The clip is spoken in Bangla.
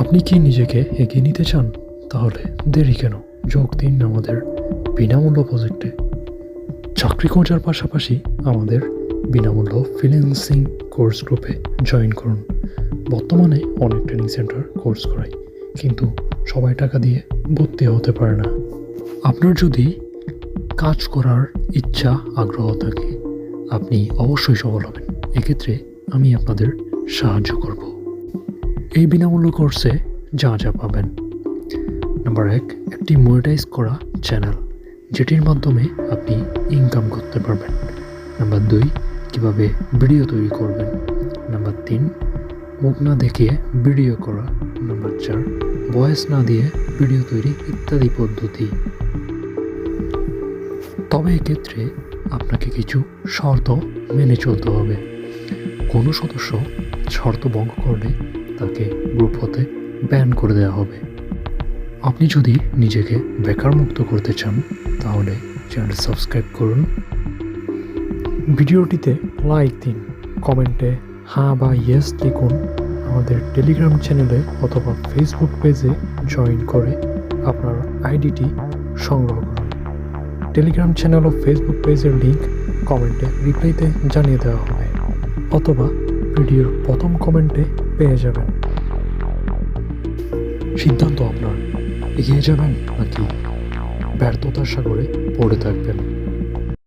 আপনি কি নিজেকে এগিয়ে নিতে চান? তাহলে দেরি কেন? যোগ দিন আমাদের বিনামূল্য প্রজেক্টে। চাকরি খোঁজার পাশাপাশি আমাদের বিনামূল্য ফ্রিল্যান্সিং কোর্স গ্রুপে জয়েন করুন। বর্তমানে অনেক ট্রেনিং সেন্টার কোর্স করায়, কিন্তু সবাই টাকা দিয়ে ভর্তি হতে পারে না। আপনার যদি কাজ করার ইচ্ছা আগ্রহ থাকে, আপনি অবশ্যই সফল হবেন। এক্ষেত্রে আমি আপনাদের সাহায্য করব। এই বিনামূল্য কোর্সে যা যা পাবেন: নাম্বার 1, একটি মনিটাইজ করা চ্যানেল, যেটির মাধ্যমে আপনি ইনকাম করতে পারবেন। নাম্বার 2, কীভাবে ভিডিও তৈরি করবেন। নাম্বার 3, মুখ না দেখিয়ে ভিডিও করা। নাম্বার 4, ভয়েস না দিয়ে ভিডিও তৈরি ইত্যাদি পদ্ধতি। তবে এক্ষেত্রে আপনাকে কিছু শর্ত মেনে চলতে হবে। কোনো সদস্য শর্ত ভঙ্গ করলে তাকে গ্রুপ হতে ব্যান করে দেওয়া হবে। আপনি যদি নিজেকে বেকার মুক্ত করতে চান, তাহলে চ্যানেল সাবস্ক্রাইব করুন, ভিডিওটিতে লাইক দিন, কমেন্টে হ্যাঁ বা ইয়েস লিখুন। আমাদের টেলিগ্রাম চ্যানেলে অথবা ফেসবুক পেজে জয়েন করে আপনার আইডিটি সংগ্রহ করুন। টেলিগ্রাম চ্যানেল ও ফেসবুক পেজের লিঙ্ক কমেন্টে রিপ্লাইতে জানিয়ে দেওয়া হবে, অথবা ভিডিওর প্রথম কমেন্টে পেয়ে যাবেন। সিদ্ধান্ত আপনার। এগিয়ে যাবেন নাকি ব্যর্থতার সাগরে পড়ে থাকবেন?